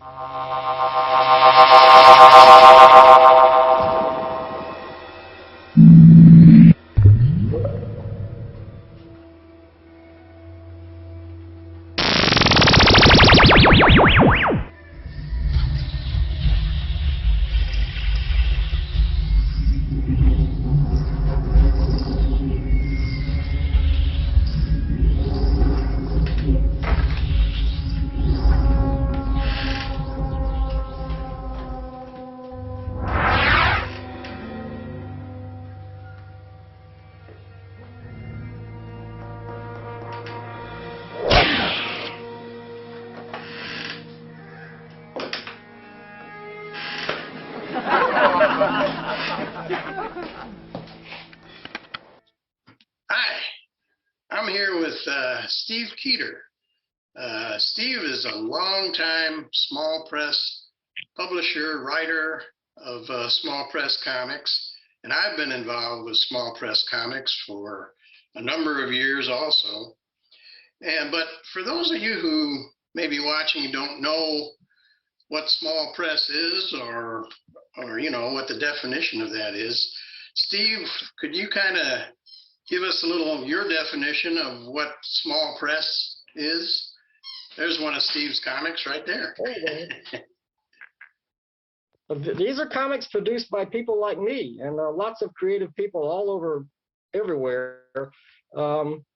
Hi, I'm here with Steve Keeter. Steve is a longtime small press publisher, writer of small press comics, and I've been involved with small press comics for a number of years also. But for those of you who may be watching and don't know what small press is, or what the definition of that is, Steve, could you kind of give us a little of your definition of what small press is? There's one of Steve's comics right there. These are comics produced by people like me and lots of creative people all over, everywhere.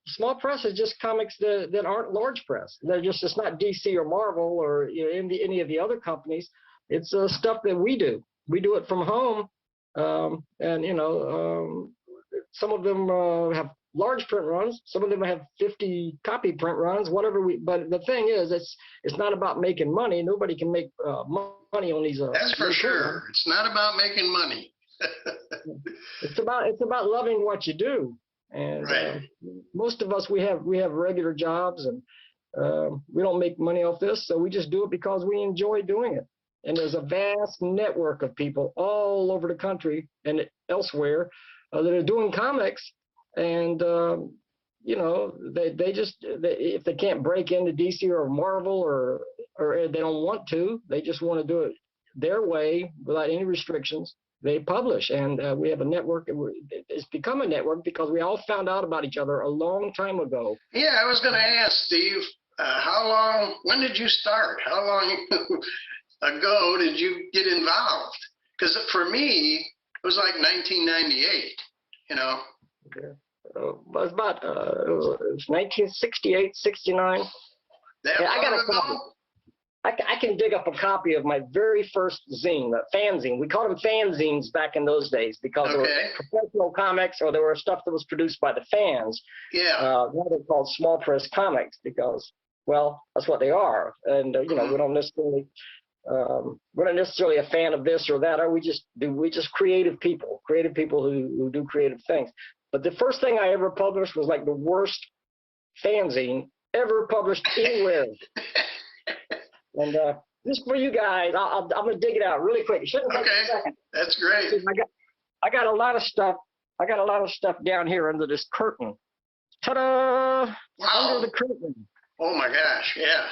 Small press is just comics that aren't large press. It's not DC or Marvel or any of the other companies. It's stuff that we do. We do it from home, some of them have large print runs. Some of them have 50 copy print runs. But the thing is, it's not about making money. Nobody can make money on these. That's for sure. It's not about making money. It's about loving what you do. And right. Most of us we have regular jobs, and we don't make money off this, so we just do it because we enjoy doing it. And there's a vast network of people all over the country and elsewhere that are doing comics, and if they can't break into DC or Marvel or they don't want to, they just want to do it their way without any restrictions. They publish, and we have a network. It's become a network because we all found out about each other a long time ago. Yeah, I was going to ask Steve, when did you start? How long ago did you get involved? Because for me, it was like 1998, Yeah. It was about it was 1968, 69. That yeah, I got a long copy. ago? I can dig up a copy of my very first zine, fanzine. We called them fanzines back in those days because they were professional comics, or there were stuff that was produced by the fans. Yeah. Now they're called small press comics because, well, that's what they are. And we don't necessarily we're not necessarily a fan of this or that. We just creative people who do creative things. But the first thing I ever published was like the worst fanzine ever published anywhere. And just for you guys, I'm gonna dig it out really quick. It shouldn't take a second. That's great. I got a lot of stuff. I got a lot of stuff down here under this curtain. Ta-da! Wow. Under the curtain. Oh my gosh! Yeah.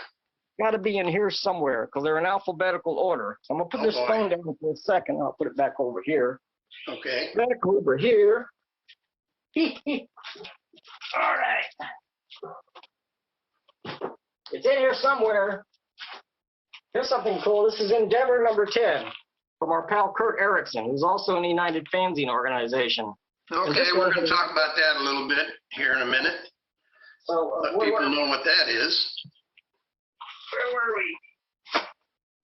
Got to be in here somewhere because they're in alphabetical order. So I'm gonna put this phone down for a second. I'll put it back over here. Okay. Back over here. All right. It's in here somewhere. Here's something cool. This is Endeavor number 10 from our pal Kurt Erickson, who's also in the United Fanzine organization. Okay, we're going to talk about that a little bit here in a minute. So let people know what that is. Where were we?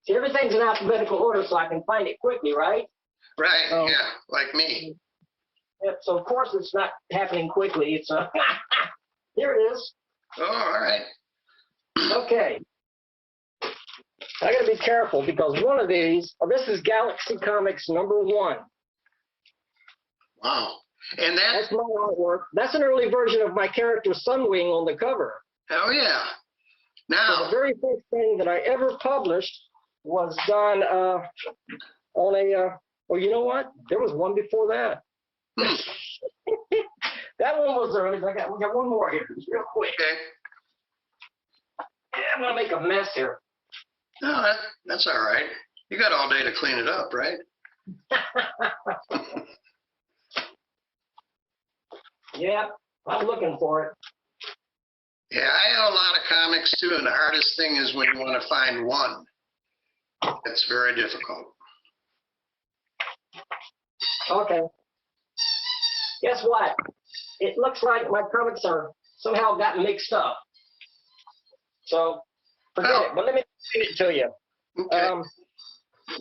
See, everything's in alphabetical order so I can find it quickly, right? Right, yeah, like me. Yeah, so of course it's not happening quickly. It's here it is. Oh, all right. Okay. I got to be careful because one of these, this is Galaxy Comics number 1. Wow. And that's my artwork. That's an early version of my character Sunwing on the cover. Oh, yeah. Now. So the very first thing that I ever published was done on a, well, you know what? There was one before that. That one was early. We got one more here, real quick. Okay. Yeah, I'm going to make a mess here. No, that's all right. You got all day to clean it up, right? Yeah, I'm looking for it. Yeah, I have a lot of comics too, and the hardest thing is when you want to find one. It's very difficult. Okay. Guess what? It looks like my comics are somehow got mixed up. So forget it. But let me read it to you. Okay.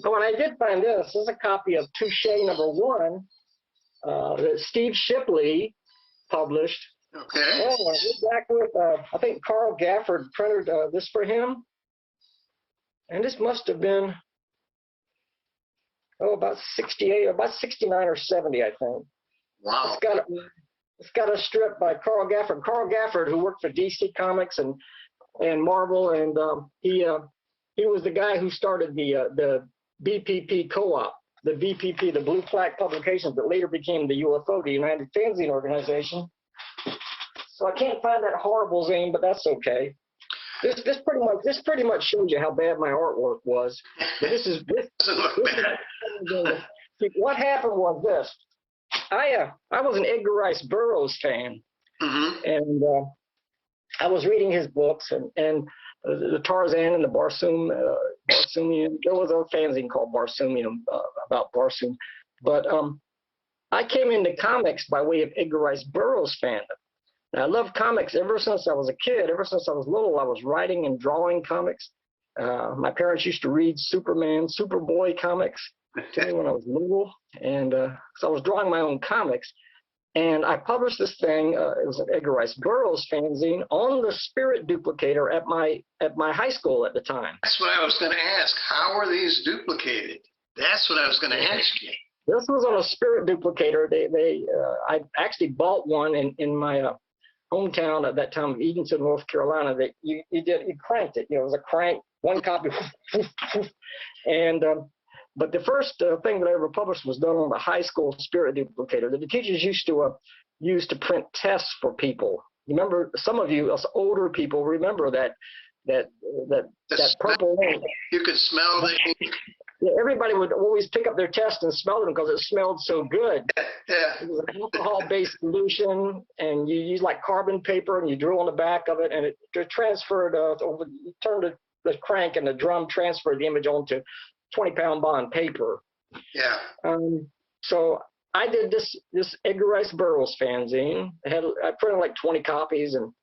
But when I did find this is a copy of Touche #1 that Steve Shipley published. Okay. Oh, we're back with, I think Carl Gafford printed this for him. And this must have been, about 68, about 69 or 70, I think. Wow. It's got a strip by Carl Gafford. Carl Gafford, who worked for DC Comics and Marvel, and he was the guy who started the BPP Co-op, the VPP, the Blue Flag Publications, that later became the UFO, the United Fanzine Organization. So I can't find that horrible zine, but that's okay. This pretty much shows you how bad my artwork was. But this is what happened was this. I was an Edgar Rice Burroughs fan, and I was reading his books and the Tarzan and the Barsoomian. There was a fanzine called Barsoomian about Barsoom, but I came into comics by way of Edgar Rice Burroughs fandom. And I loved comics ever since I was a kid. Ever since I was little, I was writing and drawing comics. My parents used to read Superman, Superboy comics to me when I was little, and so I was drawing my own comics. And I published this thing. It was an Edgar Rice Burroughs fanzine on the Spirit Duplicator at my high school at the time. That's what I was going to ask. How are these duplicated? That's what I was going to ask you. This was on a Spirit Duplicator. I actually bought one in my hometown at that time of Edenton, North Carolina. That you cranked it. It was a crank, one copy, and but the first thing that I ever published was done on the high school Spirit Duplicator that the teachers used to use to print tests for people. You remember, some of you, us older people, remember that purple ink. You could smell the ink. Yeah, everybody would always pick up their test and smell them because it smelled so good. Yeah. It was an alcohol-based solution, and you use like carbon paper, and you drew on the back of it, and it transferred over. You turned the crank, and the drum transferred the image onto 20-pound bond paper. Yeah. So I did this Edgar Rice Burroughs fanzine. I printed like 20 copies and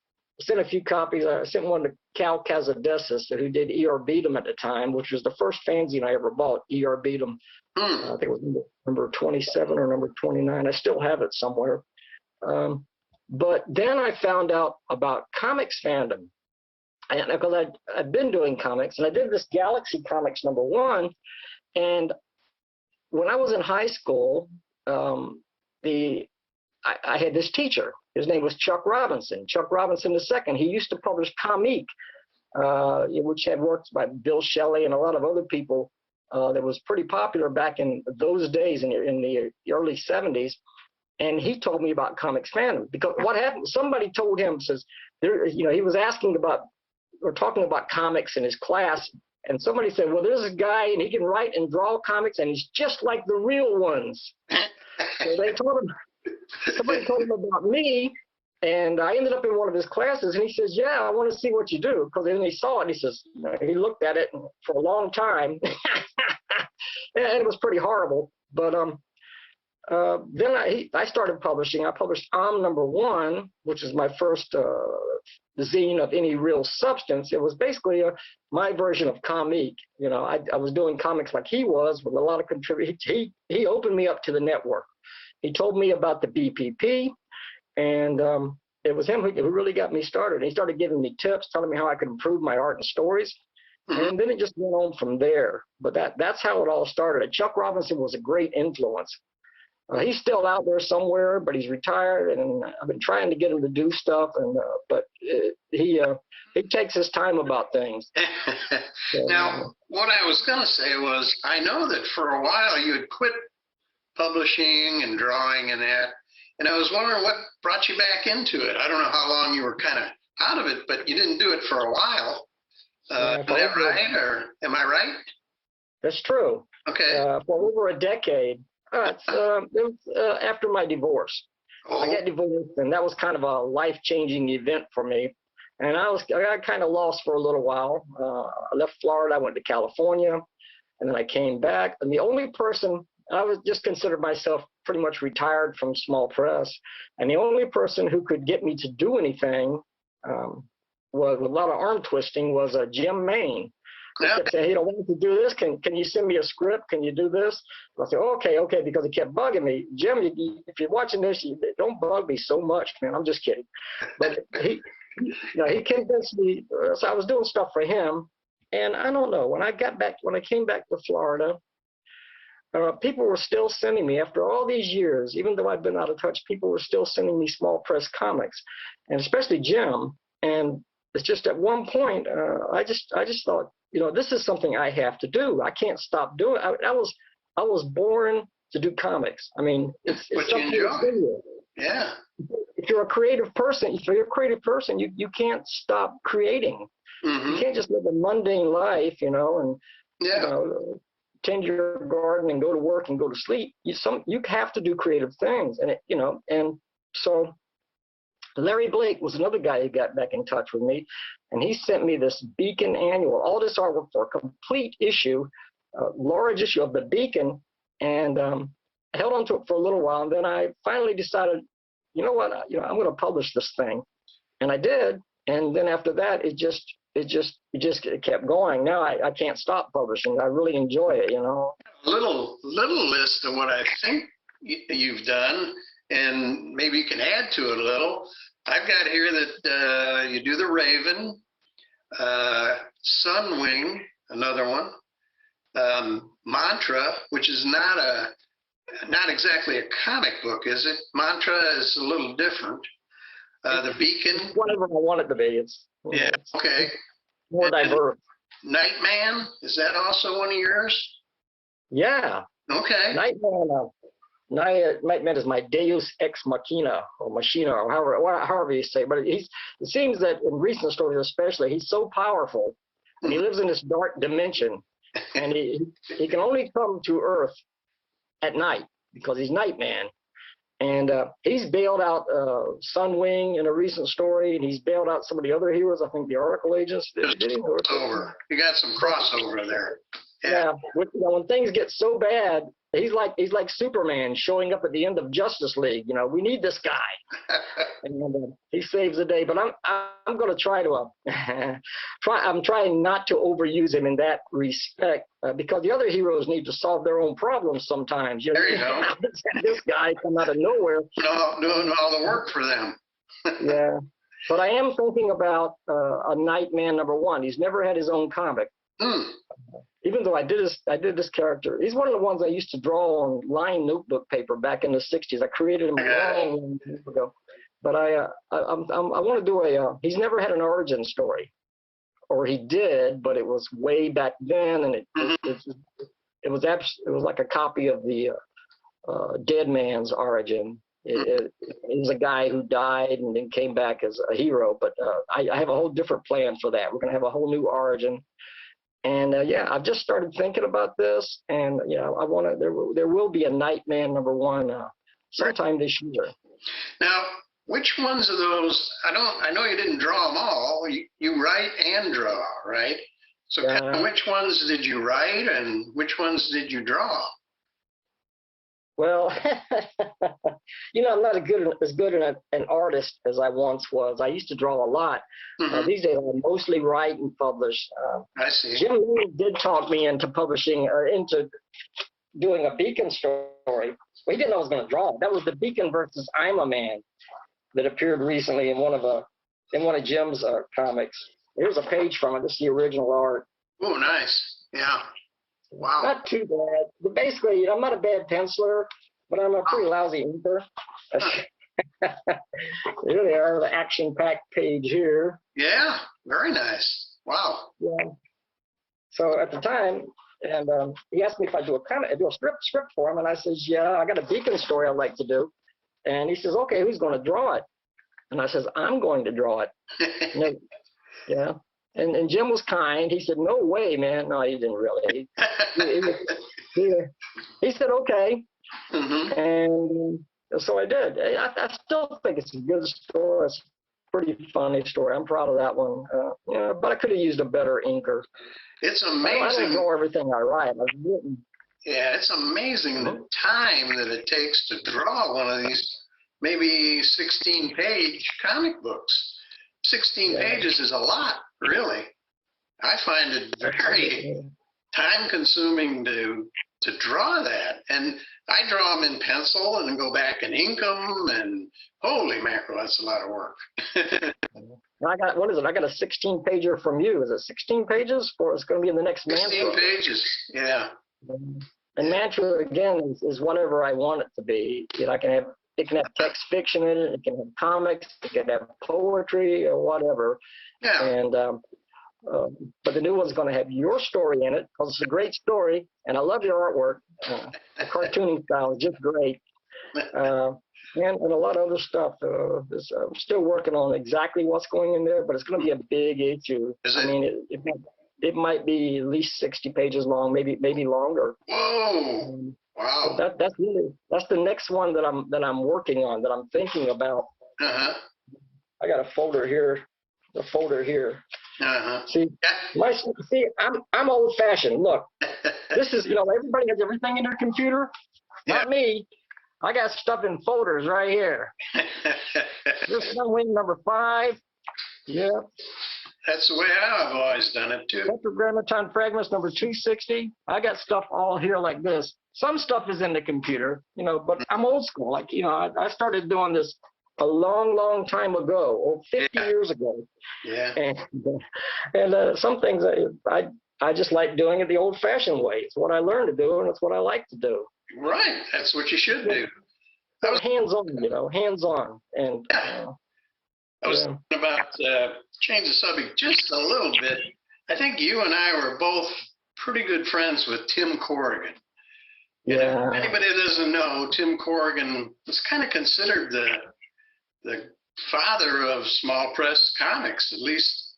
sent a few copies. I sent one to Cal Cazadesis, who did E.R. Beadham at the time, which was the first fanzine I ever bought, E.R. Beadham. I think it was number 27 or number 29. I still have it somewhere. But then I found out about comics fandom. And because I'd been doing comics, and I did this Galaxy Comics #1, and when I was in high school, I had this teacher. His name was Chuck Robinson. Chuck Robinson II. He used to publish Comique, which had works by Bill Shelley and a lot of other people. That was pretty popular back in those days in the early 70s. And he told me about comics fandom, because what happened? Somebody told him, says, he was asking about or talking about comics in his class, and somebody said, well, there's a guy and he can write and draw comics and he's just like the real ones. So somebody told him about me, and I ended up in one of his classes, and he says, yeah, I want to see what you do. Because then he saw it, and he says, he looked at it for a long time, and it was pretty horrible. But then I started publishing. I published #1, which is my first zine of any real substance. It was basically my version of Comique. I was doing comics like he was, with a lot of contributors. He opened me up to the network. He told me about the BPP, and it was him who really got me started. He started giving me tips, telling me how I could improve my art and stories. And then it just went on from there. But that's how it all started. And Chuck Robinson was a great influence. He's still out there somewhere, but he's retired, and I've been trying to get him to do stuff, but he takes his time about things. Now, what I was going to say was, I know that for a while you had quit publishing and drawing and that, and I was wondering what brought you back into it. I don't know how long you were kind of out of it, but you didn't do it for a while. Yeah, Isn't that right, or am I right? that's true. Okay. For over a decade. It was after my divorce. I Oh, got divorced, and that was kind of a life-changing event for me. And I got kind of lost for a little while. I left Florida, I went to California, and then I came back. And the only person I was just considered myself pretty much retired from small press, and the only person who could get me to do anything was a lot of arm twisting was Jim Main. He yeah. kept saying, "Hey, I want to do this. Can you send me a script? Can you do this?" And I said, "Okay," because he kept bugging me. Jim, if you're watching this, don't bug me so much, man. I'm just kidding. But he convinced me. So I was doing stuff for him, and I don't know. When I came back to Florida, people were still sending me after all these years, even though I'd been out of touch. People were still sending me small press comics, and especially Jim. And it's just at one point, I just thought, this is something I have to do. I can't stop doing. I was born to do comics. I mean, it's What you something enjoy. that's in you. Yeah. If you're a creative person, you can't stop creating. Mm-hmm. You can't just live a mundane life, and Yeah. tend your garden and go to work and go to sleep. You have to do creative things, and so Larry Blake was another guy who got back in touch with me, and he sent me this Beacon annual, all this artwork for a complete issue, large issue of the Beacon, and I held on to it for a little while, and then I finally decided, you know what, I'm going to publish this thing, and I did, and then after that, it just kept going. Now I can't stop publishing. I really enjoy it, Little list of what I think you've done, and maybe you can add to it a little. I've got here that you do the Raven, Sunwing, another one, Mantra, which is not exactly a comic book, is it? Mantra is a little different. The Beacon. Whatever I want it to be. Yeah. Okay. More diverse. Nightman, is that also one of yours? Yeah. Okay. Nightman is my Deus ex machina or machina or however you say. But it seems that in recent stories, especially, he's so powerful, and he lives in this dark dimension, and he can only come to Earth at night because he's Nightman. And he's bailed out Sunwing in a recent story, and he's bailed out some of the other heroes. I think the Oracle agents. Crossover. You got some crossover there. Yeah. When things get so bad, he's like Superman showing up at the end of Justice League. We need this guy, and he saves the day. But I'm going to try to I'm trying not to overuse him in that respect because the other heroes need to solve their own problems sometimes. There you go. This guy come out of nowhere, doing all the work for them. Yeah, but I am thinking about a Nightman #1. He's never had his own comic. Even though I did this character. He's one of the ones I used to draw on lined notebook paper back in the '60s. I created him a long time ago. But I want to do he's never had an origin story, or he did, but it was way back then, and it was like a copy of the Dead Man's origin. It was a guy who died and then came back as a hero. But I have a whole different plan for that. We're going to have a whole new origin. And I've just started thinking about this, and I want to. There will be a Nightman #1 sometime this year. Now, which ones of those? I know you didn't draw them all. You write and draw, right? So, which ones did you write, and which ones did you draw? Well, I'm not as good an artist as I once was. I used to draw a lot. These days, I mostly write and publish. I see. Jim did talk me into publishing, or into doing a Beacon story. Well, he didn't know I was going to draw it. That was the Beacon versus I'm a Man that appeared recently in one of Jim's comics. Here's a page from it. This is the original art. Oh, nice. Yeah. Wow. Not too bad. But basically, I'm not a bad penciler, but I'm a pretty lousy inker. Here they are, the action-packed page here. Yeah, very nice. Wow. Yeah. So at the time, and he asked me if I do a script for him, and I says, yeah, I got a Beacon story I'd like to do. And he says, okay, who's going to draw it? And I says, I'm going to draw it. Yeah. And Jim was kind. He said, "No way, man." No, he didn't really. He, he said, "Okay," Mm-hmm. and so I did. I still think it's a good story. It's a pretty funny story. I'm proud of that one. Yeah, but I could have used a better inker. It's I don't amazing. draw everything I write. I've written. Yeah, it's amazing the time that it takes to draw one of these maybe 16-page comic books. 16 pages is a lot, really. I find it very time-consuming to draw that. And I draw them in pencil and then go back and ink them, and holy mackerel, that's a lot of work. I got, what is it? I got a 16-pager from you. Is it 16 pages? Or it's going to be in the next 16 mantra. pages, yeah. And mantra, again, is whatever I want it to be. You know, it can have text fiction in it. It can have comics. It can have poetry or whatever. Yeah. And but the new one's going to have your story in it because it's a great story, and I love your artwork. The cartooning style is just great. And a lot of other stuff. I'm still working on exactly what's going in there, but it's going to be a big issue. I mean, it might be at least 60 pages long, maybe longer. Whoa! Wow. That's the next one that I'm working on, that I'm thinking about. Uh-huh. I got a folder here. The folder here. Uh-huh. See, I'm old-fashioned. Look, this is, everybody has everything in their computer. Not me. I got stuff in folders right here. This is wing number 5. Yeah. That's the way I've always done it too. Tetragrammaton fragments number 260. I got stuff all here like this. Some stuff is in the computer, but I'm old school. Like, I started doing this a long, long time ago, 50 years ago. Yeah. And some things I just like doing it the old-fashioned way. It's what I learned to do, and it's what I like to do. Right. That's what you should do. Hands-on, hands-on. And I was thinking about change the subject just a little bit. I think you and I were both pretty good friends with Tim Corrigan. Yeah. If anybody that doesn't know, Tim Corrigan was kind of considered the father of small press comics, at least,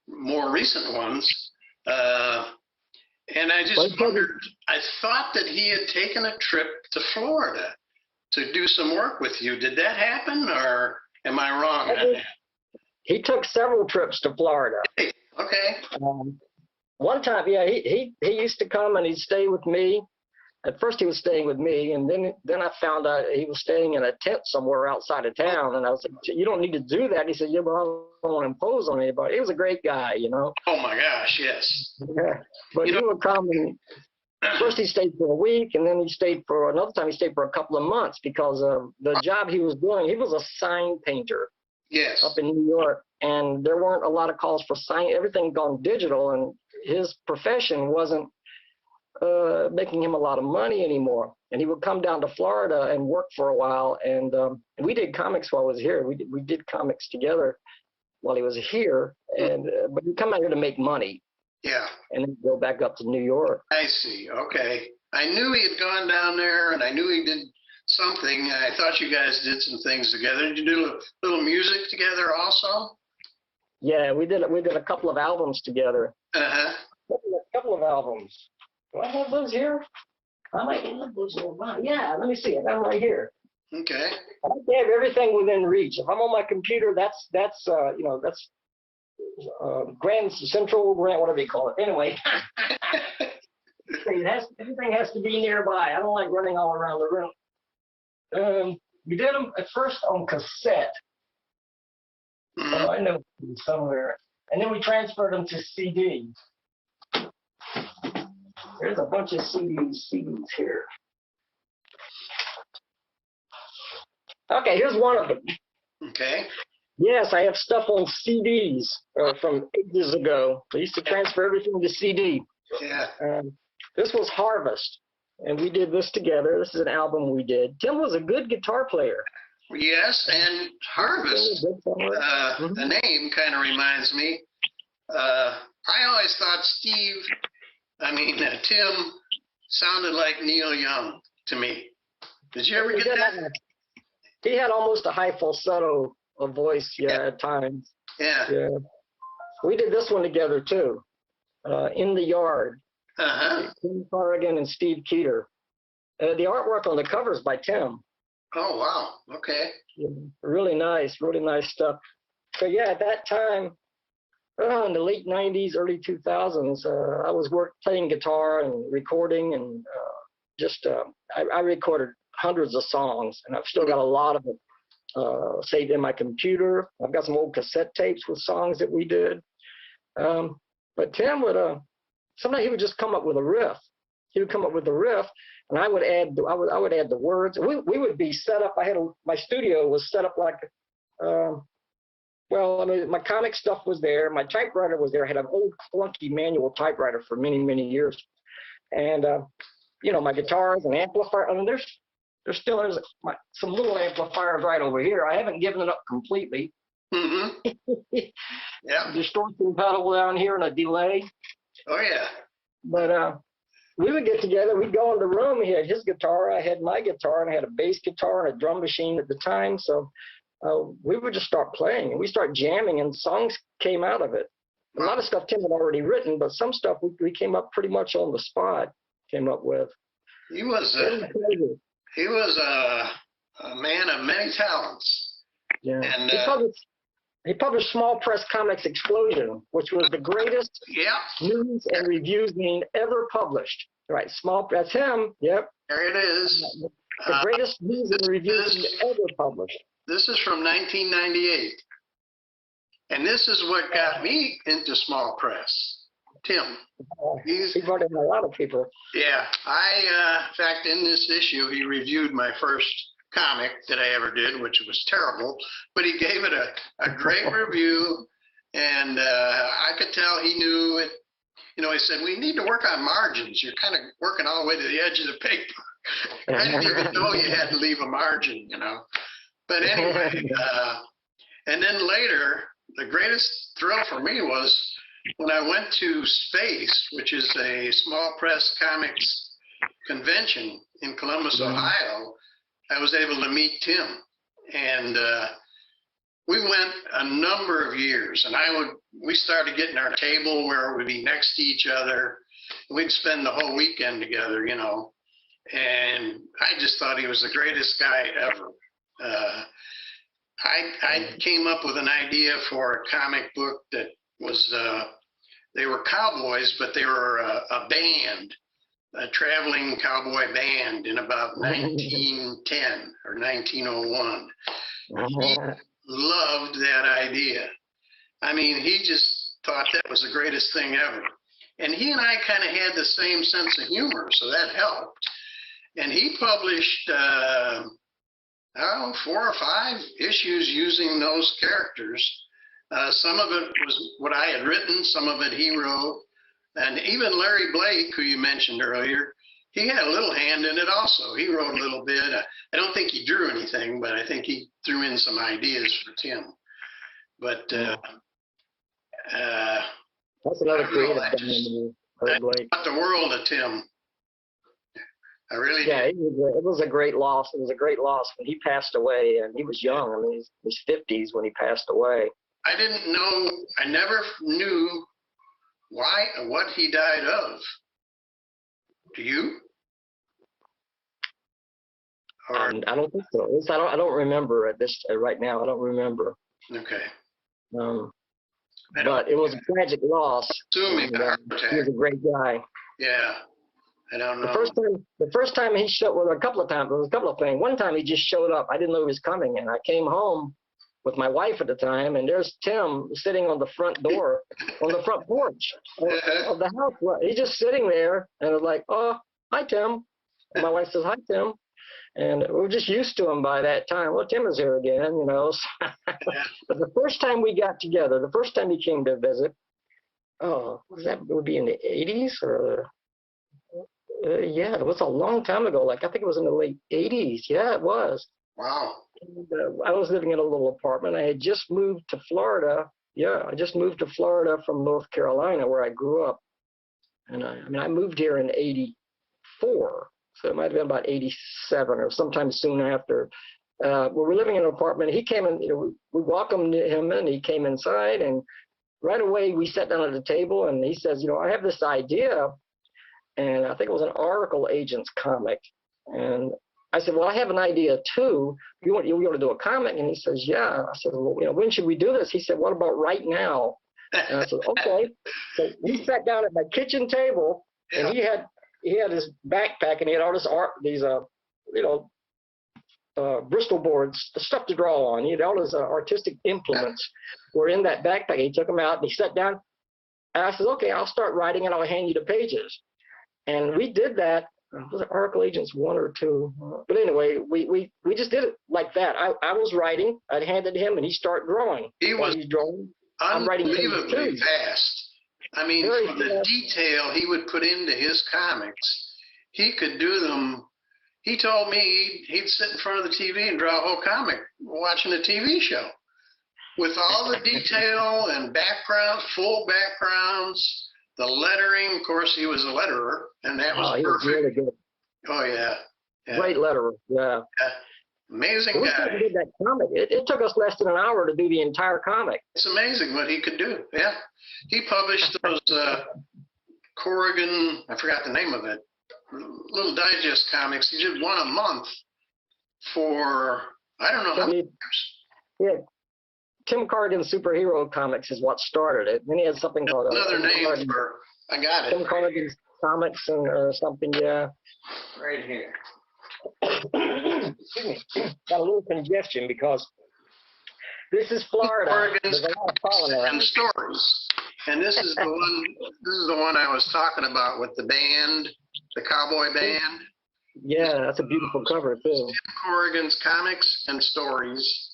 more recent ones. And I just wondered, I thought that he had taken a trip to Florida to do some work with you. Did that happen, or am I wrong on that? He took several trips to Florida. Okay. One time, he used to come and he'd stay with me. At first he was staying with me, and then I found out he was staying in a tent somewhere outside of town, and I was like, "You don't need to do that." And he said, "Yeah, but I don't want to impose on anybody." He was a great guy, Oh my gosh, yes. Yeah, but he would come, and first he stayed for a week, and then he stayed for another time. He stayed for a couple of months because of the job he was doing. He was a sign painter. Yes. Up in New York, and there weren't a lot of calls for sign. Everything gone digital, and his profession wasn't making him a lot of money anymore. And he would come down to Florida and work for a while, and we did comics while I was here. We did comics together while he was here, and but he'd come out here to make money. Yeah. And then go back up to New York. I see. Okay. I knew he had gone down there, and I knew he did something. I thought you guys did some things together. Did you do a little music together also? Yeah, we did a couple of albums together. Uh-huh. A couple of albums. Do I have those here? I might have those. Yeah, let me see it. I'm right here. Okay. I like to have everything within reach. If I'm on my computer, that's Grand Central, whatever you call it. Anyway, everything has to be nearby. I don't like running all around the room. We did them at first on cassette. So I know somewhere. And then we transferred them to CD. There's a bunch of CDs here. Okay, here's one of them. Okay. Yes, I have stuff on CDs from ages ago. I used to transfer everything to CD. Yeah. This was Harvest, and we did this together. This is an album we did. Tim was a good guitar player. Yes, and Harvest, the name kind of reminds me. I always thought Tim sounded like Neil Young to me. Did you ever get that? He had almost a high falsetto voice, at times. Yeah. we did this one together too. In the Yard. Uh-huh. Tim Corrigan and Steve Keeter. The artwork on the cover is by Tim. Oh, wow. Okay. Yeah, really nice stuff. So yeah, at that time, in the late 90s, early 2000s, I was playing guitar and recording, and I recorded hundreds of songs, and I've still got a lot of it saved in my computer. I've got some old cassette tapes with songs that we did. But Tim would, sometimes he would just come up with a riff. He would come up with the riff, and I would add the words. We would be set up. My studio was set up like, my comic stuff was there. My typewriter was there. I had an old clunky manual typewriter for many, many years. And, my guitars and amplifier. I mean, there's some little amplifiers right over here. I haven't given it up completely. Mm-hmm. Yeah. Distortion pedal down here and a delay. Oh, yeah. But we would get together. We'd go in the room. He had his guitar. I had my guitar, and I had a bass guitar and a drum machine at the time. So we would just start playing, and we start jamming, and songs came out of it. A lot of stuff Tim had already written, but some stuff we came up pretty much on the spot. Came up with. He was a man of many talents. Yeah. And he published Small Press Comics Explosion, which was the greatest news and reviews zine ever published. Right, that's him. Yep. There it is. The greatest news and reviews zine ever published. This is from 1998. And this is what got me into small press. Tim. He brought in a lot of people. Yeah. In fact, in this issue, he reviewed my first comic that I ever did, which was terrible, but he gave it a great review, and I could tell he knew it. He said, we need to work on margins. You're kind of working all the way to the edge of the paper. I didn't even know you had to leave a margin, But anyway, and then later, the greatest thrill for me was when I went to Space, which is a small press comics convention in Columbus, Ohio. I was able to meet Tim, and we went a number of years, and we started getting our table where it would be next to each other. We'd spend the whole weekend together, and I just thought he was the greatest guy ever. I came up with an idea for a comic book that was, they were cowboys, but they were a band. A traveling cowboy band in about 1910 or 1901. He loved that idea. I mean, he just thought that was the greatest thing ever. And he and I kind of had the same sense of humor, so that helped. And he published, 4 or 5 issues using those characters. Some of it was what I had written, some of it he wrote. And even Larry Blake, who you mentioned earlier, he had a little hand in it also. He wrote a little bit. I don't think he drew anything, but I think he threw in some ideas for Tim. But that's another creative thing. I thought the world of Tim. I really did. It was a great loss. It was a great loss when he passed away, and he was young. I mean, he was 50s when he passed away. I didn't know. I never knew what he died of. Do you? I don't think so. I don't remember at this right now. I don't remember. Okay. But it was a tragic loss. Assuming he was a great guy. Yeah. I don't know. The first time he showed, a couple of times. There was a couple of things. One time he just showed up. I didn't know he was coming, and I came home with my wife at the time, and there's Tim sitting on the front door, on the front porch of the house. He's just sitting there, and I was like, "Oh, hi, Tim." And my wife says, "Hi, Tim." And we were just used to him by that time. Well, Tim is here again, But the first time we got together, the first time he came to visit, it would be in the 80s or, it was a long time ago. I think it was in the late 80s. Yeah, it was. Wow. And, I was living in a little apartment. I had just moved to Florida. Yeah, I just moved to Florida from North Carolina, where I grew up. And I moved here in 84. So it might have been about 87 or sometime soon after. We were living in an apartment. He came in, we welcomed him in. He came inside, and right away we sat down at the table, and he says, I have this idea, and I think it was an Oracle Agents comic. And I said, well, I have an idea too. You want to do a comic? And he says, yeah. I said, well, when should we do this? He said, what about right now? And I said, okay. So we sat down at my kitchen table, and he had his backpack, and he had all these Bristol boards, the stuff to draw on. He had all his artistic implements were in that backpack. He took them out, and he sat down. And I said, okay, I'll start writing, and I'll hand you the pages. And we did that. Was it Oracle Agents 1 or 2? But anyway, we just did it like that. I was writing. I'd hand it to him, and he started drawing. He's drawing. I'm writing unbelievably fast. I mean, from the detail he would put into his comics, he could do them. He told me he'd sit in front of the TV and draw a whole comic watching a TV show with all the detail and backgrounds, full backgrounds. The lettering, of course, he was a letterer, and that was perfect. Was really good. Oh, yeah. Great letterer, yeah. Amazing guy. We did that comic. It took us less than an hour to do the entire comic. It's amazing what he could do, yeah. He published those Corrigan, I forgot the name of it, little digest comics. He did one a month for, I don't know how many years. Yeah. Tim Corrigan's Superhero Comics is what started it. Then he had something called another name for. I got it. Tim Corrigan's Comics or something. Yeah. Right here. Excuse me. Got a little congestion because this is Florida. There's a lot of pollen around. And stories. And this is the one. This is the one I was talking about with the band, the cowboy band. Yeah, that's a beautiful cover too. Tim Corrigan's Comics and Stories.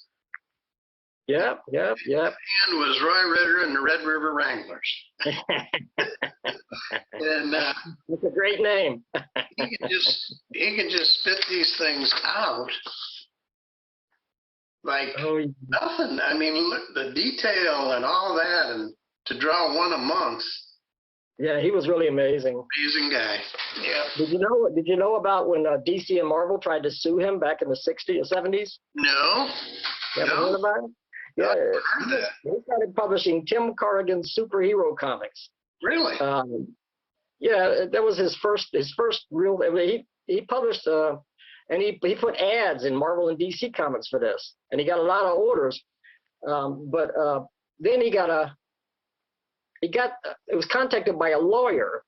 Yep. And was Roy Ritter and the Red River Wranglers. And it's a great name. he can just spit these things out like nothing. I mean, look, the detail and all that, and to draw one a month. Yeah, he was really amazing. Amazing guy. Yeah. Did you know about when DC and Marvel tried to sue him back in the 60s or 70s? No. You haven't heard about it? Yeah, he started publishing Tim Corrigan's Superhero Comics. Really? Yeah, that was his first real. He published and he put ads in Marvel and DC Comics for this, and he got a lot of orders. But then he was contacted by a lawyer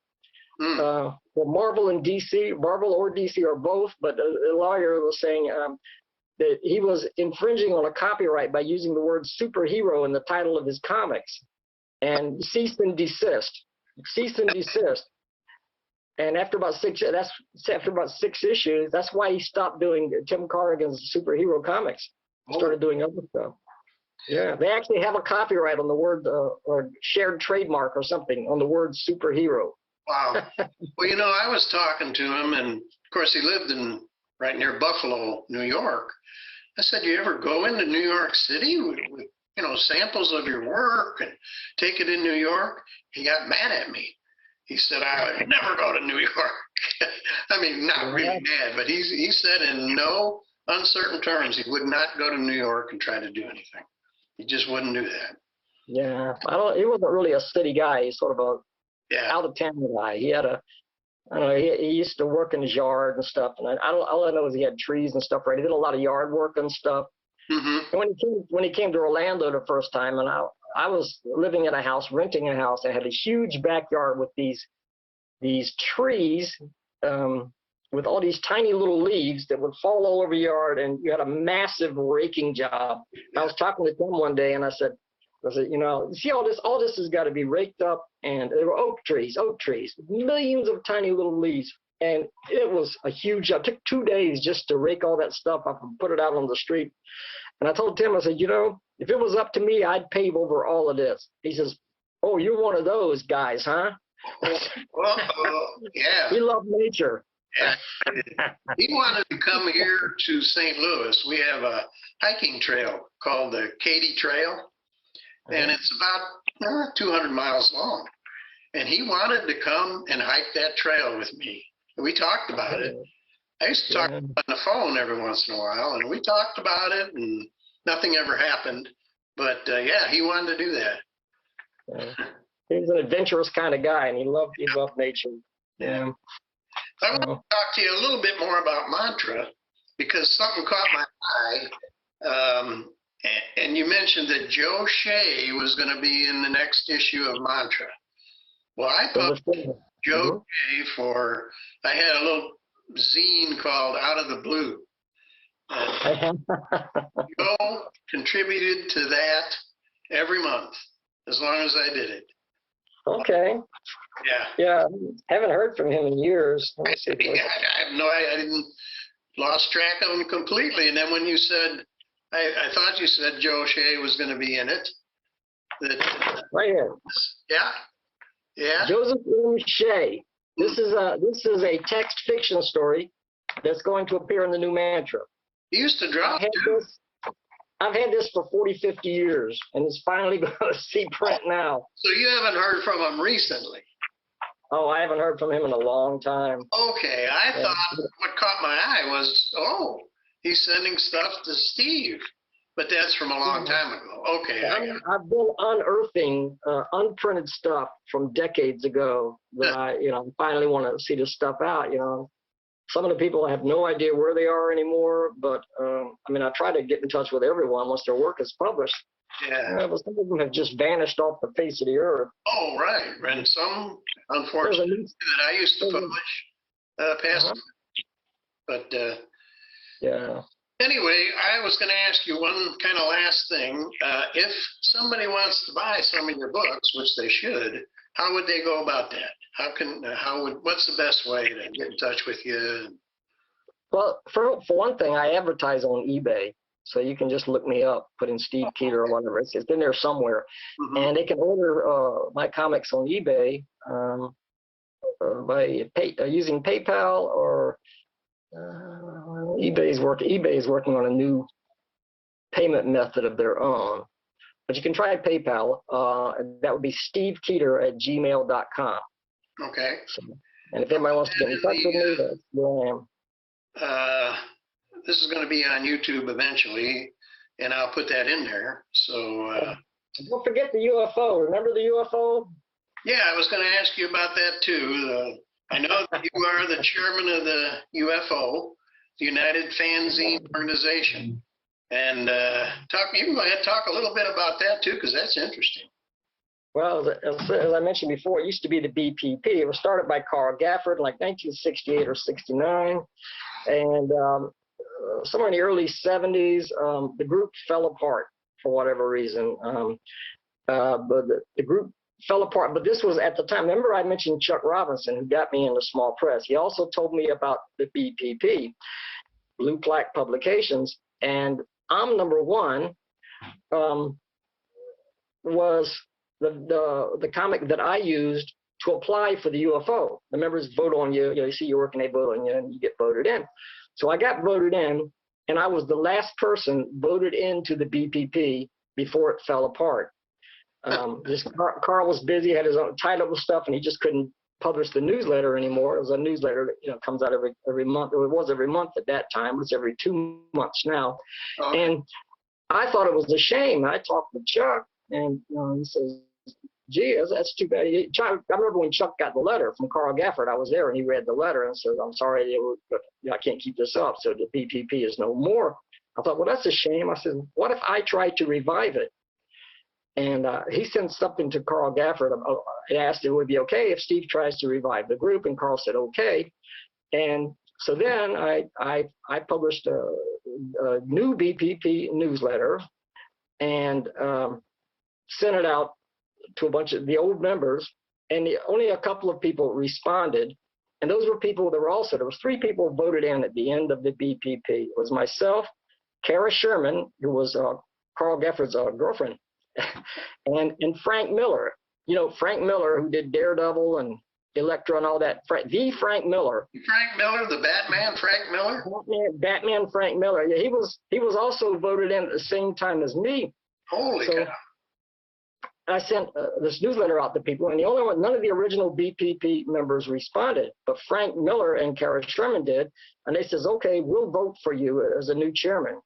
for Marvel and DC, Marvel or DC or both, but the lawyer was saying that he was infringing on a copyright by using the word superhero in the title of his comics, and cease and desist. And after about six issues, that's why he stopped doing Tim Corrigan's superhero comics. Started doing other stuff. Yeah, they actually have a copyright on the word or shared trademark or something on the word superhero. Wow. Well, I was talking to him, and of course he lived right near Buffalo, New York. I said, you ever go into New York City with samples of your work and take it in New York? He got mad at me. He said, I would never go to New York. I mean, not really mad, but he said in no uncertain terms he would not go to New York and try to do anything. He just wouldn't do that. Yeah, he wasn't really a city guy. He's sort of a out of town guy. He had he used to work in his yard and stuff. And all I know is he had trees and stuff. Right, he did a lot of yard work and stuff. Mm-hmm. And when he came to Orlando the first time, and I was living in a house, renting a house, and had a huge backyard with these trees with all these tiny little leaves that would fall all over your yard, and you had a massive raking job. I was talking to Tim one day, and I said, see all this has got to be raked up, and there were oak trees, millions of tiny little leaves, and it was a huge job. It took 2 days just to rake all that stuff up and put it out on the street. And I told Tim, I said, if it was up to me, I'd pave over all of this. He says, oh, you're one of those guys, huh? Well, yeah. We love nature. Yeah. He wanted to come here to St. Louis. We have a hiking trail called the Keeter Trail, and it's about 200 miles long. And he wanted to come and hike that trail with me. We talked about it. I used to talk on the phone every once in a while, and we talked about it, and nothing ever happened. But he wanted to do that. He was an adventurous kind of guy, and he loved nature. Yeah. I want to talk to you a little bit more about mantra because something caught my eye. And you mentioned that Joe Shea was going to be in the next issue of Mantra. Well, I published Joe Shea I had a little zine called Out of the Blue. Joe contributed to that every month as long as I did it. Okay. Yeah. Haven't heard from him in years. I have no idea. I didn't lost track of him completely. And then when you said, I thought you said Joe Shea was going to be in it. Right here. Yeah. Joseph M. Shea. This is a text fiction story that's going to appear in the new Mantra. He used to draw. I've had this for 40, 50 years, and it's finally going to see print now. So you haven't heard from him recently? Oh, I haven't heard from him in a long time. Okay, I thought what caught my eye was, he's sending stuff to Steve, but that's from a long time ago. Okay. I've been unearthing unprinted stuff from decades ago that I finally want to see this stuff out. Some of the people I have no idea where they are anymore, but I try to get in touch with everyone once their work is published. Yeah. But some of them have just vanished off the face of the earth. Oh, right. And some, unfortunately, that I used to publish passed. But anyway, I was going to ask you one kind of last thing. If somebody wants to buy some of your books, which they should, how would they go about that? What's the best way to get in touch with you? Well, for one thing, I advertise on eBay. So you can just look me up, put in Steve Keeter or whatever. It's in there somewhere. And they can order my comics on eBay by using PayPal or eBay is working on a new payment method of their own. But you can try PayPal. That would be stevekeeter@gmail.com. Okay. So, and if anybody wants to get in touch with me, that's where I am. This is going to be on YouTube eventually, and I'll put that in there. So don't forget the UFO. Remember the UFO? Yeah, I was going to ask you about that too. I know that you are the chairman of the UFO, the United Fanzine Organization, and you can go ahead and talk a little bit about that too, because that's interesting. Well, as I mentioned before, it used to be the BPP. It was started by Carl Gafford in like 1968 or 69, and somewhere in the early 70s, the group fell apart for whatever reason. But the group fell apart. But this was at the time. Remember, I mentioned Chuck Robinson, who got me into small press. He also told me about the BPP, Blue Plaque Publications, and number one was the comic that I used to apply for the UFO. The members vote on you. You see your work and they vote on you, and you get voted in. So I got voted in, and I was the last person voted into the BPP before it fell apart. Carl was busy, had his own tied up with stuff, and he just couldn't publish the newsletter anymore. It was a newsletter that comes out every month. Or it was every month at that time. It's every 2 months now. Okay. And I thought it was a shame. I talked to Chuck, and he says, "Gee, that's too bad." I remember when Chuck got the letter from Carl Gafford. I was there, and he read the letter and said, "I'm sorry, but I can't keep this up. So the BPP is no more." I thought, well, that's a shame. I said, what if I tried to revive it? And he sent something to Carl Gafford. He asked if it would be okay if Steve tries to revive the group, and Carl said okay. And so then I published a new BPP newsletter and sent it out to a bunch of the old members, and only a couple of people responded. And those were people there was 3 people voted in at the end of the BPP. It was myself, Kara Sherman, who was Carl Gafford's girlfriend, and Frank Miller. Frank Miller, who did Daredevil and Elektra and all that. The Frank Miller. Frank Miller, the Batman Frank Miller? Batman Frank Miller. Yeah, he was also voted in at the same time as me. Holy cow. I sent this newsletter out to people, and none of the original BPP members responded, but Frank Miller and Kara Sherman did, and they says, okay, we'll vote for you as a new chairman.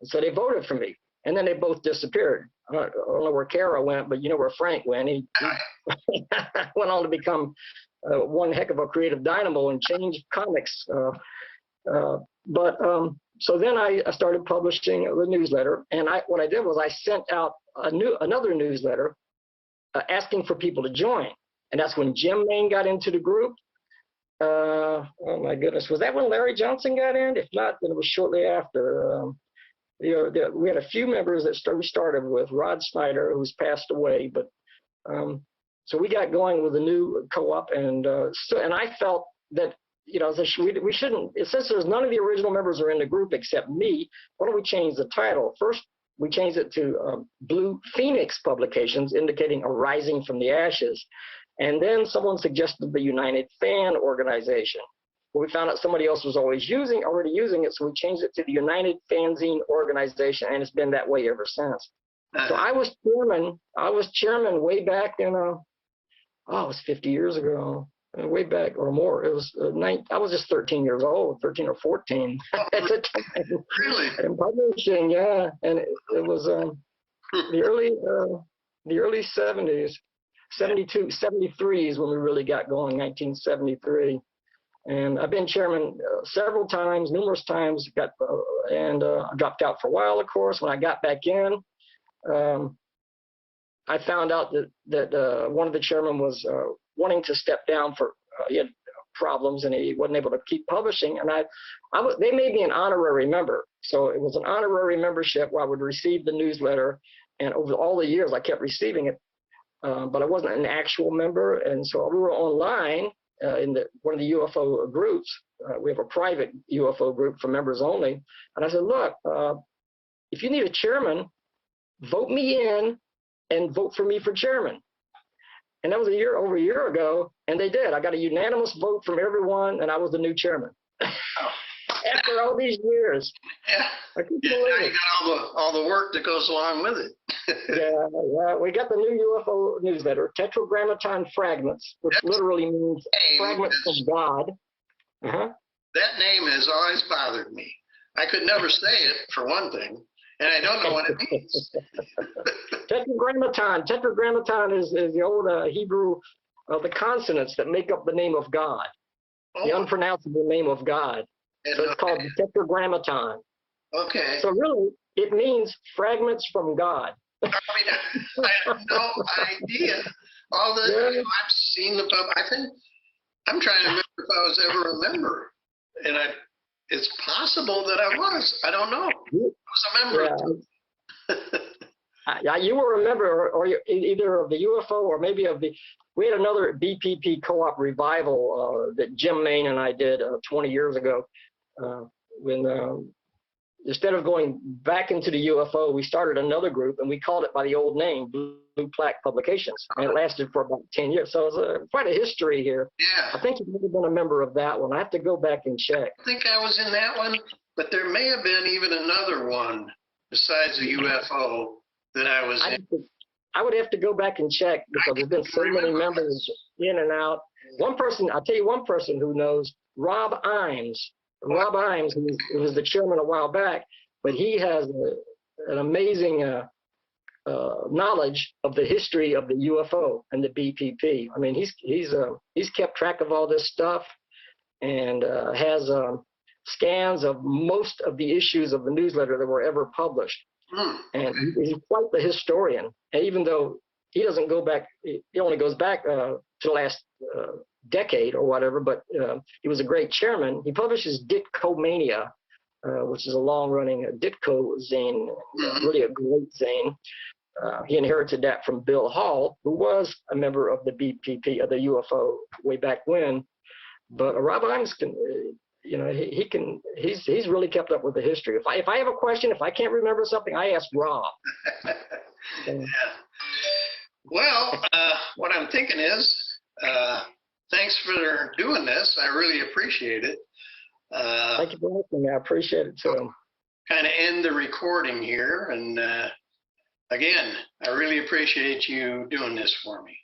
And so they voted for me. and then they both disappeared. I don't know where Kara went, but you know where Frank went. He went on to become one heck of a creative dynamo and change comics. So then I started publishing the newsletter, and what I did was I sent out another newsletter asking for people to join, and that's when Jim Main got into the group. Oh my goodness, was that when Larry Johnson got in? If not, then it was shortly after. We had a few members that we started with. Rod Snyder, who's passed away, but so we got going with a new co-op, and I felt that we shouldn't, since there's none of the original members are in the group except me. Why don't we change the title? First, we changed it to Blue Phoenix Publications, indicating a rising from the ashes. And then someone suggested the United Fan Organization. Well, we found out somebody else was already using it, so we changed it to the United Fanzine Organization, and it's been that way ever since. So I was chairman way back in, it was 50 years ago, way back or more. It was I was just 13 years old, 13 or 14 at the time. Really? In publishing, yeah, and it was the early 70s. 73 is when we really got going, 1973. And I've been chairman numerous times, I dropped out for a while, of course. When I got back in, I found out that one of the chairmen was wanting to step down for, he had problems and he wasn't able to keep publishing. And they made me an honorary member. So it was an honorary membership where I would receive the newsletter. And over all the years, I kept receiving it. But I wasn't an actual member, and so we were online in one of the UFO groups. We have a private UFO group for members only, and I said, look, if you need a chairman, vote me in and vote for me for chairman. And that was over a year ago, and they did. I got a unanimous vote from everyone, and I was the new chairman. After all these years. Yeah. I couldn't Now believe you it. got all the work that goes along with it. Yeah, we got the new UFO newsletter, Tetragrammaton Fragments, which literally means fragments of God. That name has always bothered me. I could never say it, for one thing, and I don't know what it means. Tetragrammaton is the old Hebrew of the consonants that make up the name of God, the unpronounceable name of God. So it's called the Tetragrammaton. Okay. So really, it means fragments from God. I mean, I have no idea. All the I've seen the pub. I'm trying to remember if I was ever a member, and it's possible that I was. I don't know. I was a member. Yeah, you were a member, or either of the UFO or maybe of the. We had another BPP co-op revival that Jim Main and I did 20 years ago, when. Instead of going back into the UFO, we started another group, and we called it by the old name, Blue Plaque Publications, and it lasted for about 10 years. So it's quite a history here. Yeah. I think you've never been a member of that one. I have to go back and check. I think I was in that one, but there may have been even another one besides the UFO that I was in. I would have to go back and check because there's been so many members in and out. I'll tell you one person who knows, Rob Imes. Rob Imes, who was the chairman a while back, but he has an amazing knowledge of the history of the UFO and the BPP. I mean, he's kept track of all this stuff and has scans of most of the issues of the newsletter that were ever published. And he's quite the historian. And even though he doesn't go back, he only goes back to the last decade or whatever, but he was a great chairman. He publishes Ditko-mania, which is a long-running Ditko zine, really a great zine. He inherited that from Bill Hall, who was a member of the BPP, of the UFO, way back when. But Rob Imes can, he's really kept up with the history. If I have a question, if I can't remember something, I ask Rob. Yeah. Well, what I'm thinking is, thanks for doing this. I really appreciate it. Thank you for listening. I appreciate it too. Kind of end the recording here. And again, I really appreciate you doing this for me.